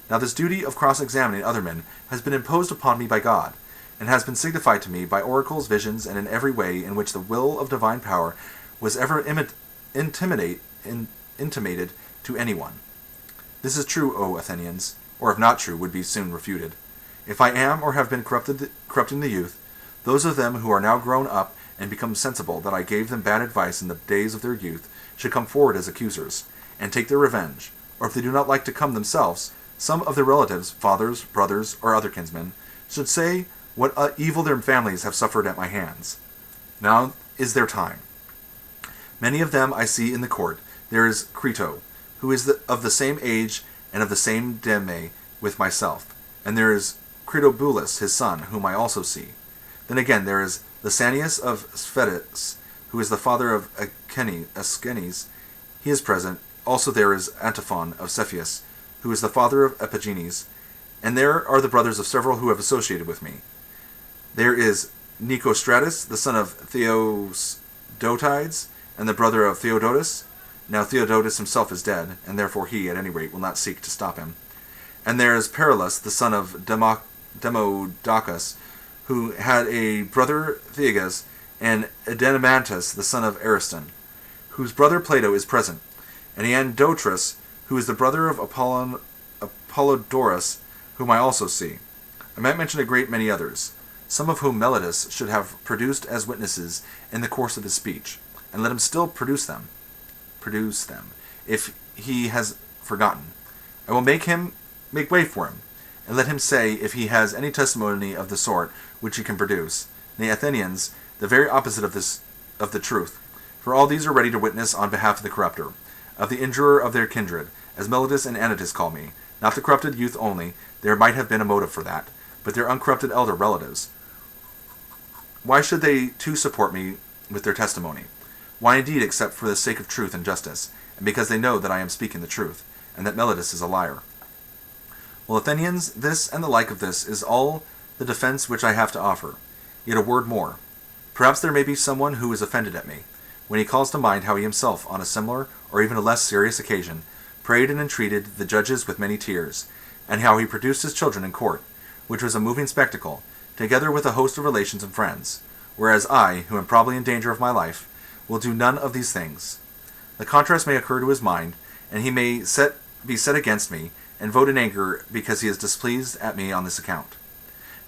Now this duty of cross-examining other men has been imposed upon me by God, and has been signified to me by oracles, visions, and in every way in which the will of divine power was ever intimated to anyone. This is true, O Athenians, or if not true, would be soon refuted. If I am or have been corrupting the youth, those of them who are now grown up and become sensible that I gave them bad advice in the days of their youth should come forward as accusers, and take their revenge, or if they do not like to come themselves, some of their relatives, fathers, brothers, or other kinsmen, should say what evil their families have suffered at my hands. Now is their time. Many of them I see in the court. There is Crito, who is of the same age and of the same deme with myself, and there is Critobulus, his son, whom I also see. Then again there is Lysanias of Sphetus, who is the father of Askenes. He is present. Also there is Antiphon of Cepheus, who is the father of Epigenes. And there are the brothers of several who have associated with me. There is Nicostratus, the son of Theodotides, and the brother of Theodotus. Now Theodotus himself is dead, and therefore he, at any rate, will not seek to stop him. And there is Perillus, the son of Demodocus, who had a brother Theagas, and Edenamantus, the son of Ariston, whose brother Plato is present, and Eandotrus, who is the brother of Apollodorus, whom I also see. I might mention a great many others, some of whom Meletus should have produced as witnesses in the course of his speech, and let him still produce them, if he has forgotten. I will make way for him, and let him say if he has any testimony of the sort which he can produce. Nay, Athenians, the very opposite of the truth, for all these are ready to witness on behalf of the corrupter, of the injurer of their kindred, as Meletus and Anytus call me, not the corrupted youth only. There might have been a motive for that, but their uncorrupted elder relatives. Why should they too support me with their testimony? Why indeed, except for the sake of truth and justice, and because they know that I am speaking the truth, and that Meletus is a liar? Well, Athenians, this and the like of this is all the defense which I have to offer. Yet a word more. Perhaps there may be someone who is offended at me, when he calls to mind how he himself, on a similar, or even a less serious occasion, prayed and entreated the judges with many tears, and how he produced his children in court, which was a moving spectacle, together with a host of relations and friends, whereas I, who am probably in danger of my life, will do none of these things. The contrast may occur to his mind, and he may be set against me, and vote in anger because he is displeased at me on this account.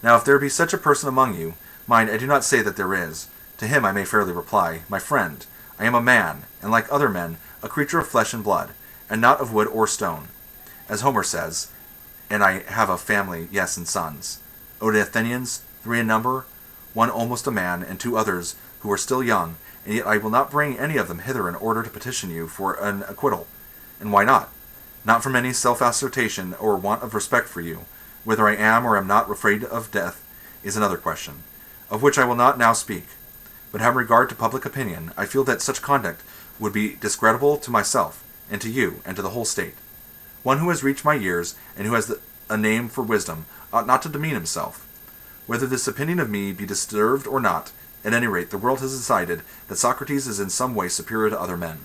Now if there be such a person among you, mind, I do not say that there is, to him I may fairly reply, my friend, I am a man, and like other men, a creature of flesh and blood, and not of wood or stone. As Homer says, and I have a family, yes, and sons. O to Athenians, 3 in number, 1 almost a man, and 2 others who are still young, and yet I will not bring any of them hither in order to petition you for an acquittal. And why not? Not from any self-assertion or want of respect for you. Whether I am or am not afraid of death is another question, of which I will not now speak. But having regard to public opinion, I feel that such conduct would be discreditable to myself, and to you, and to the whole state. One who has reached my years, and who has a name for wisdom, ought not to demean himself. Whether this opinion of me be deserved or not, at any rate, the world has decided that Socrates is in some way superior to other men.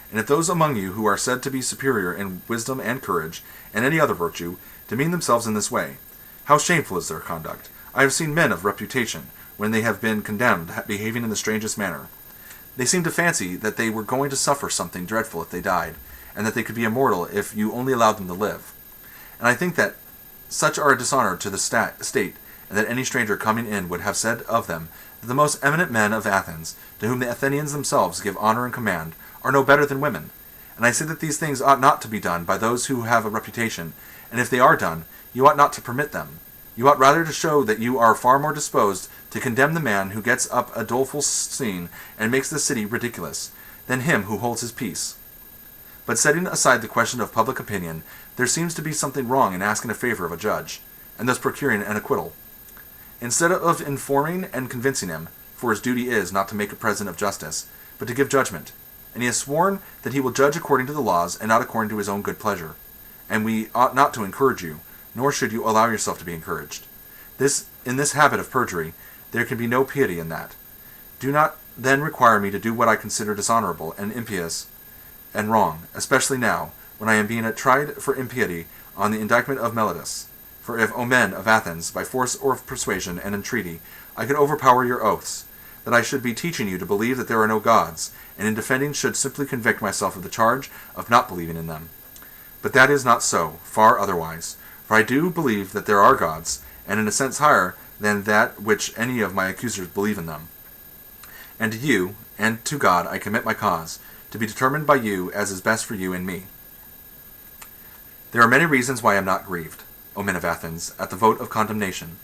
And if those among you who are said to be superior in wisdom and courage, and any other virtue, demean themselves in this way, how shameful is their conduct! I have seen men of reputation, when they have been condemned, behaving in the strangest manner. They seem to fancy that they were going to suffer something dreadful if they died, and that they could be immortal if you only allowed them to live. And I think that such are a dishonor to the state, and that any stranger coming in would have said of them that the most eminent men of Athens, to whom the Athenians themselves give honor and command, are no better than women. And I say that these things ought not to be done by those who have a reputation, and if they are done, you ought not to permit them. You ought rather to show that you are far more disposed to condemn the man who gets up a doleful scene and makes the city ridiculous, than him who holds his peace. But setting aside the question of public opinion, there seems to be something wrong in asking a favor of a judge, and thus procuring an acquittal. Instead of informing and convincing him, for his duty is not to make a present of justice, but to give judgment, and he has sworn that he will judge according to the laws and not according to his own good pleasure. And we ought not to encourage you, nor should you allow yourself to be encouraged. In this habit of perjury, there can be no piety in that. Do not then require me to do what I consider dishonorable and impious and wrong, especially now, when I am being tried for impiety on the indictment of Meletus. For if, O men of Athens, by force or persuasion and entreaty, I could overpower your oaths, that I should be teaching you to believe that there are no gods, and in defending should simply convict myself of the charge of not believing in them. But that is not so, far otherwise. For I do believe that there are gods, and in a sense higher than that which any of my accusers believe in them. And to you, and to God, I commit my cause, to be determined by you as is best for you and me. There are many reasons why I am not grieved, O men of Athens, at the vote of condemnation.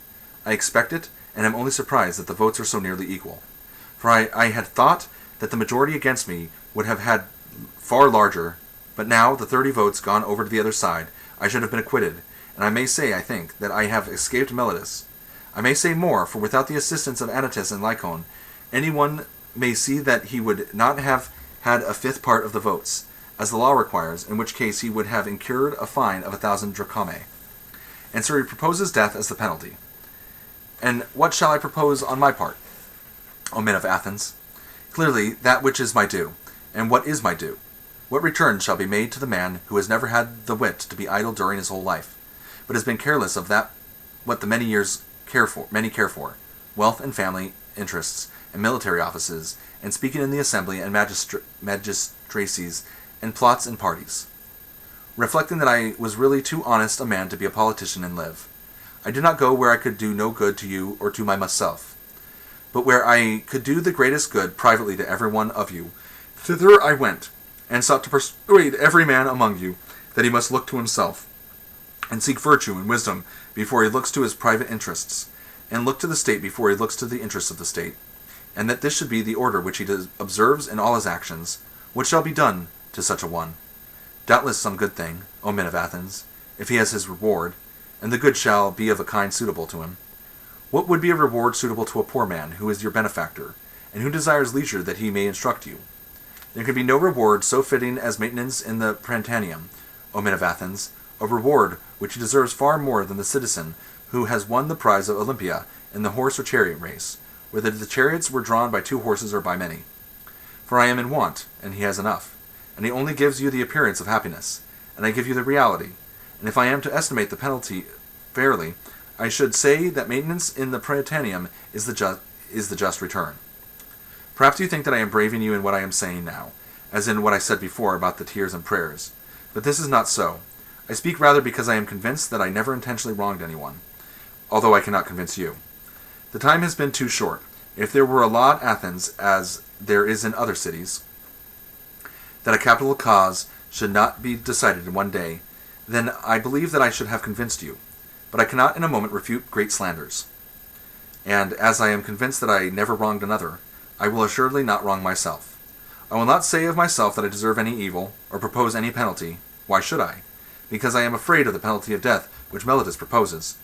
I expect it, and am only surprised that the votes are so nearly equal. For I had thought that the majority against me would have had far larger, but now, the 30 votes gone over to the other side, I should have been acquitted, and I may say, I think, that I have escaped Meletus. I may say more, for without the assistance of Anytus and Lycon, anyone may see that he would not have had a fifth part of the votes, as the law requires, in which case he would have incurred a fine of 1,000 drachmae. And so he proposes death as the penalty. And what shall I propose on my part, O men of Athens? Clearly, that which is my due. And what is my due? What return shall be made to the man who has never had the wit to be idle during his whole life, but has been careless of that what the many care for, wealth and family interests, and military offices, and speaking in the assembly and magistracies, and plots and parties? Reflecting that I was really too honest a man to be a politician and live, I did not go where I could do no good to you or to myself, but where I could do the greatest good privately to every one of you. Thither I went, and sought to persuade every man among you that he must look to himself, and seek virtue and wisdom before he looks to his private interests, and look to the state before he looks to the interests of the state, and that this should be the order which he observes in all his actions. What shall be done to such a one? Doubtless some good thing, O men of Athens, if he has his reward, and the good shall be of a kind suitable to him. What would be a reward suitable to a poor man, who is your benefactor, and who desires leisure that he may instruct you? There can be no reward so fitting as maintenance in the Prytaneum, O men of Athens, a reward which he deserves far more than the citizen who has won the prize of Olympia in the horse or chariot race, whether the chariots were drawn by 2 horses or by many. For I am in want, and he has enough, and he only gives you the appearance of happiness, and I give you the reality. And if I am to estimate the penalty fairly, I should say that maintenance in the Prytaneum is the just return. Perhaps you think that I am braving you in what I am saying now, as in what I said before about the tears and prayers. But this is not so. I speak rather because I am convinced that I never intentionally wronged anyone, although I cannot convince you. The time has been too short. If there were a law at Athens, as there is in other cities, that a capital cause should not be decided in one day, then I believe that I should have convinced you. But I cannot in a moment refute great slanders. And as I am convinced that I never wronged another, I will assuredly not wrong myself. I will not say of myself that I deserve any evil, or propose any penalty. Why should I? Because I am afraid of the penalty of death which Meletus proposes.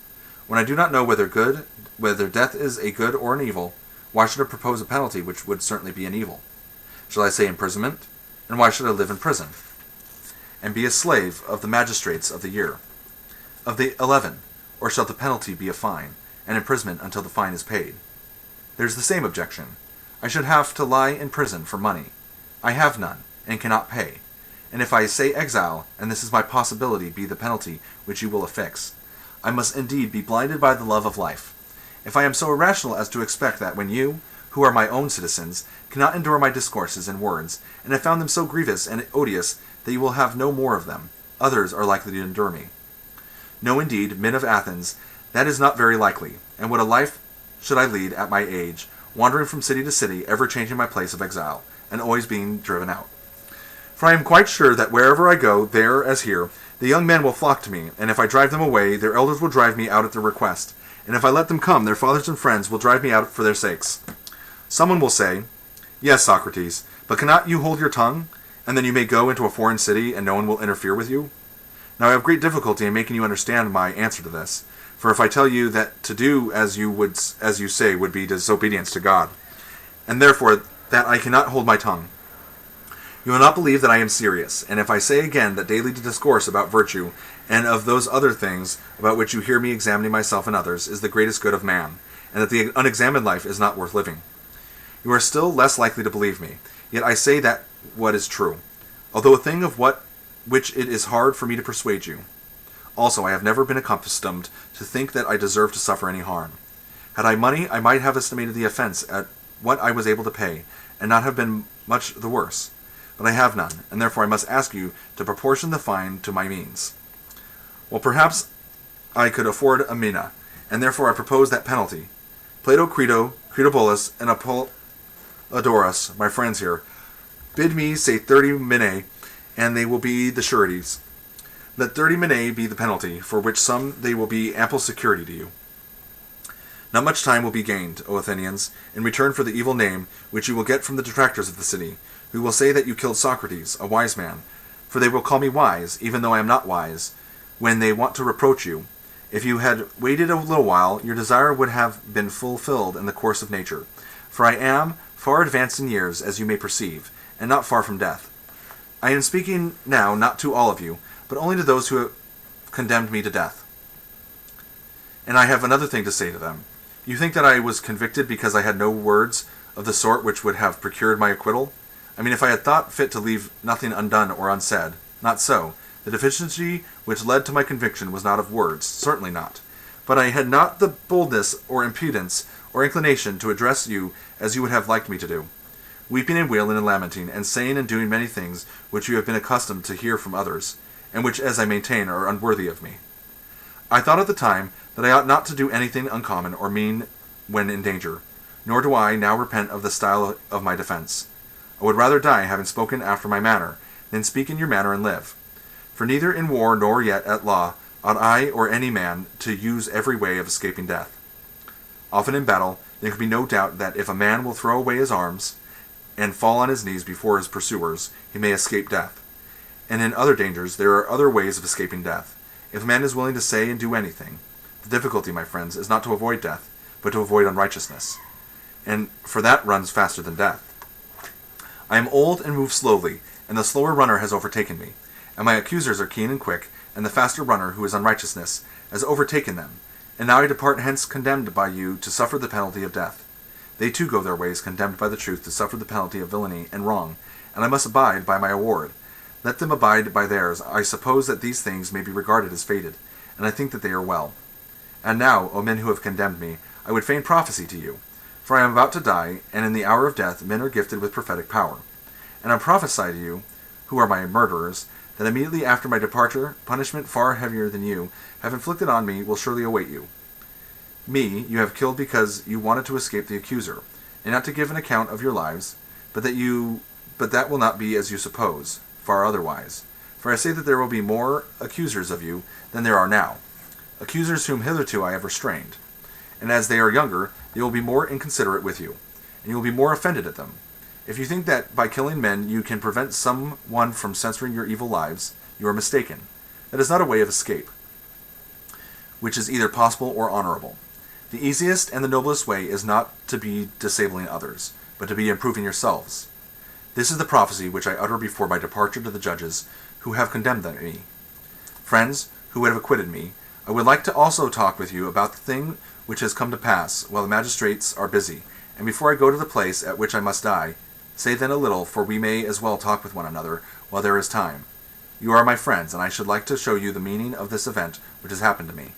When I do not know whether death is a good or an evil, why should I propose a penalty which would certainly be an evil? Shall I say imprisonment? And why should I live in prison, and be a slave of the magistrates of the year? Of the 11, or shall the penalty be a fine, and imprisonment until the fine is paid? There is the same objection. I should have to lie in prison for money. I have none, and cannot pay. And if I say exile, and this is my possibility be the penalty which you will affix, I must indeed be blinded by the love of life. If I am so irrational as to expect that when you, who are my own citizens, cannot endure my discourses and words, and have found them so grievous and odious that you will have no more of them, others are likely to endure me. No, indeed, men of Athens, that is not very likely, and what a life should I lead at my age, wandering from city to city, ever changing my place of exile, and always being driven out. For I am quite sure that wherever I go, there as here, the young men will flock to me, and if I drive them away, their elders will drive me out at their request, and if I let them come, their fathers and friends will drive me out for their sakes. Someone will say, Yes, Socrates, but cannot you hold your tongue, and then you may go into a foreign city, and no one will interfere with you? Now I have great difficulty in making you understand my answer to this, for if I tell you that to do as you say would be disobedience to God, and therefore that I cannot hold my tongue, you will not believe that I am serious, and if I say again that daily to discourse about virtue, and of those other things about which you hear me examining myself and others, is the greatest good of man, and that the unexamined life is not worth living, you are still less likely to believe me, yet I say that what is true, although a thing of which it is hard for me to persuade you. Also, I have never been accustomed to think that I deserve to suffer any harm. Had I money, I might have estimated the offense at what I was able to pay, and not have been much the worse. But I have none, and therefore I must ask you to proportion the fine to my means. Well, perhaps I could afford a mina, and therefore I propose that penalty. Plato, Crito, Critobulus, and Apollodorus, my friends here, bid me say 30 minae, and they will be the sureties. Let 30 minae be the penalty, for which sum they will be ample security to you. Not much time will be gained, O Athenians, in return for the evil name which you will get from the detractors of the city, who will say that you killed Socrates, a wise man, for they will call me wise, even though I am not wise, when they want to reproach you. If you had waited a little while, your desire would have been fulfilled in the course of nature, for I am far advanced in years, as you may perceive, and not far from death. I am speaking now not to all of you, but only to those who have condemned me to death. And I have another thing to say to them. You think that I was convicted because I had no words of the sort which would have procured my acquittal? I mean, if I had thought fit to leave nothing undone or unsaid. Not so. The deficiency which led to my conviction was not of words, certainly not. But I had not the boldness or impudence or inclination to address you as you would have liked me to do, weeping and wailing and lamenting, and saying and doing many things which you have been accustomed to hear from others, and which, as I maintain, are unworthy of me. I thought at the time that I ought not to do anything uncommon or mean when in danger, nor do I now repent of the style of my defense. I would rather die, having spoken after my manner, than speak in your manner and live. For neither in war nor yet at law ought I or any man to use every way of escaping death. Often in battle there can be no doubt that if a man will throw away his arms and fall on his knees before his pursuers, he may escape death. And in other dangers there are other ways of escaping death. If a man is willing to say and do anything, the difficulty, my friends, is not to avoid death, but to avoid unrighteousness. And for that runs faster than death. I am old and move slowly, and the slower runner has overtaken me, and my accusers are keen and quick, and the faster runner, who is unrighteousness, has overtaken them, and now I depart hence condemned by you to suffer the penalty of death. They too go their ways, condemned by the truth to suffer the penalty of villainy and wrong, and I must abide by my award. Let them abide by theirs. I suppose that these things may be regarded as fated, and I think that they are well. And now, O men who have condemned me, I would fain prophesy to you, for I am about to die, and in the hour of death men are gifted with prophetic power. And I prophesy to you, who are my murderers, that immediately after my departure, punishment far heavier than you have inflicted on me will surely await you. Me you have killed because you wanted to escape the accuser, and not to give an account of your lives, but that will not be as you suppose, far otherwise. For I say that there will be more accusers of you than there are now, accusers whom hitherto I have restrained. And as they are younger, they will be more inconsiderate with you, and you will be more offended at them. If you think that by killing men you can prevent some one from censoring your evil lives, you are mistaken. That is not a way of escape, which is either possible or honorable. The easiest and the noblest way is not to be disabling others, but to be improving yourselves. This is the prophecy which I utter before my departure to the judges who have condemned me. Friends who would have acquitted me, I would like to also talk with you about the thing which has come to pass while the magistrates are busy, and before I go to the place at which I must die, Say then a little, for we may as well talk with one another while there is time. You are my friends, and I should like to show you the meaning of this event which has happened to me.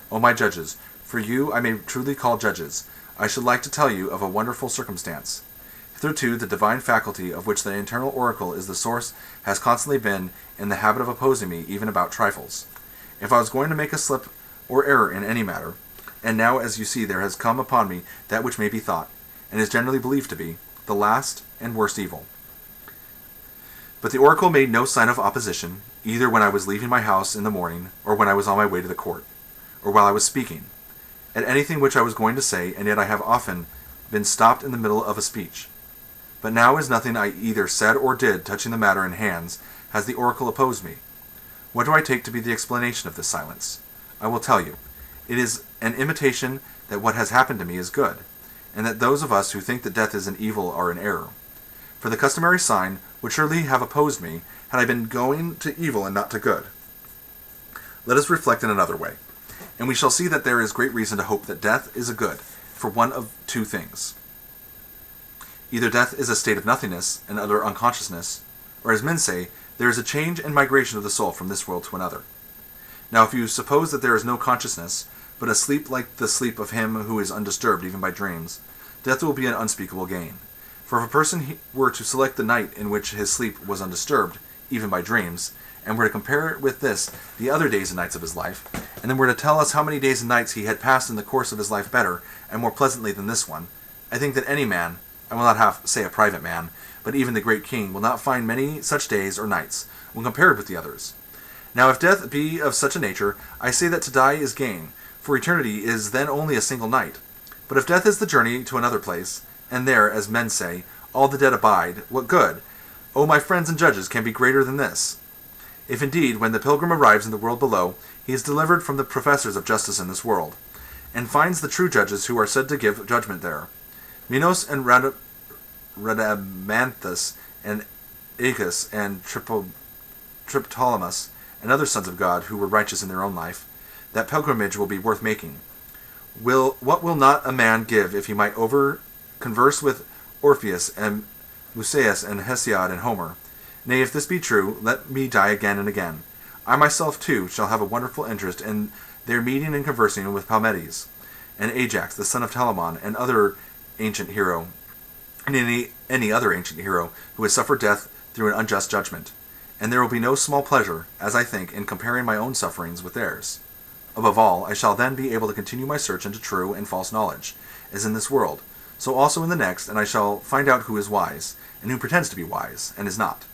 O my judges, for you I may truly call judges, I should like to tell you of a wonderful circumstance. Hitherto the divine faculty of which the internal oracle is the source has constantly been in the habit of opposing me even about trifles. If I was going to make a slip or error in any matter, and now as you see there has come upon me that which may be thought, and is generally believed to be, the last and worst evil. But the oracle made no sign of opposition, either when I was leaving my house in the morning, or when I was on my way to the court, or while I was speaking, at anything which I was going to say, and yet I have often been stopped in the middle of a speech. But now as nothing I either said or did touching the matter in hands, has the oracle opposed me. What do I take to be the explanation of this silence? I will tell you. It is an imitation that what has happened to me is good, and that those of us who think that death is an evil are in error. For the customary sign would surely have opposed me had I been going to evil and not to good. Let us reflect in another way, and we shall see that there is great reason to hope that death is a good, for one of two things. Either death is a state of nothingness and utter unconsciousness, or as men say, there is a change and migration of the soul from this world to another. Now if you suppose that there is no consciousness, but a sleep like the sleep of him who is undisturbed even by dreams, death will be an unspeakable gain. For if a person were to select the night in which his sleep was undisturbed, even by dreams, and were to compare it with this, the other days and nights of his life, and then were to tell us how many days and nights he had passed in the course of his life better and more pleasantly than this one, I think that any man, I will not say a private man, but even the great king, will not find many such days or nights, when compared with the others. Now if death be of such a nature, I say that to die is gain, for eternity is then only a single night. But if death is the journey to another place, and there, as men say, all the dead abide, what good, O my friends and judges, can be greater than this? If indeed, when the pilgrim arrives in the world below, he is delivered from the professors of justice in this world, and finds the true judges who are said to give judgment there, Minos and Rhadamanthus and Aeacus and Triptolemus and other sons of God who were righteous in their own life, that pilgrimage will be worth making. What will not a man give if he might converse with Orpheus and Musaeus and Hesiod and Homer? Nay, if this be true, let me die again and again. I myself, too, shall have a wonderful interest in their meeting and conversing with Palmedes, and Ajax, the son of Telamon, and other ancient hero, and any other ancient hero who has suffered death through an unjust judgment. And there will be no small pleasure, as I think, in comparing my own sufferings with theirs. Above all, I shall then be able to continue my search into true and false knowledge, as in this world, so also in the next, and I shall find out who is wise, and who pretends to be wise, and is not.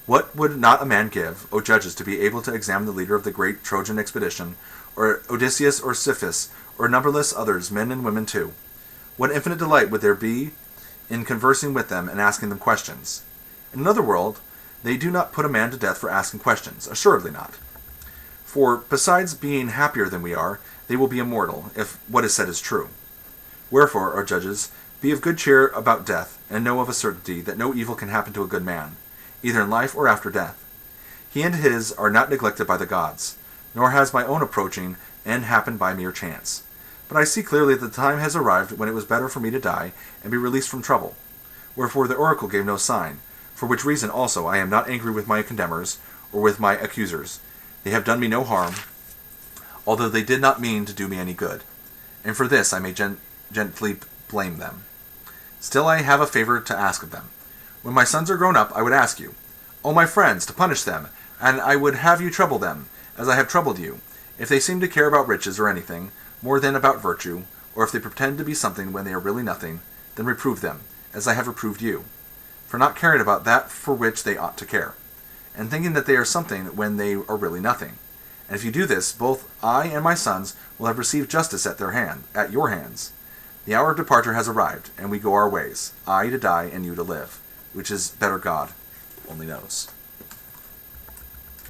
What would not a man give, O judges, to be able to examine the leader of the great Trojan expedition, or Odysseus or Sisyphus, or numberless others, men and women too? What infinite delight would there be in conversing with them and asking them questions? In another world, they do not put a man to death for asking questions, assuredly not. For, besides being happier than we are, they will be immortal, if what is said is true. Wherefore, O judges, be of good cheer about death, and know of a certainty that no evil can happen to a good man, either in life or after death. He and his are not neglected by the gods, nor has my own approaching end happened by mere chance. But I see clearly that the time has arrived when it was better for me to die and be released from trouble. Wherefore the oracle gave no sign, for which reason also I am not angry with my condemners or with my accusers. They have done me no harm, although they did not mean to do me any good, and for this I may gently blame them. Still I have a favor to ask of them. When my sons are grown up, I would ask you, O my friends, to punish them, and I would have you trouble them, as I have troubled you, if they seem to care about riches or anything, more than about virtue, or if they pretend to be something when they are really nothing, then reprove them, as I have reproved you, for not caring about that for which they ought to care, and thinking that they are something when they are really nothing. And if you do this, both I and my sons will have received justice at your hands. The hour of departure has arrived, and we go our ways, I to die and you to live, which is better God only knows.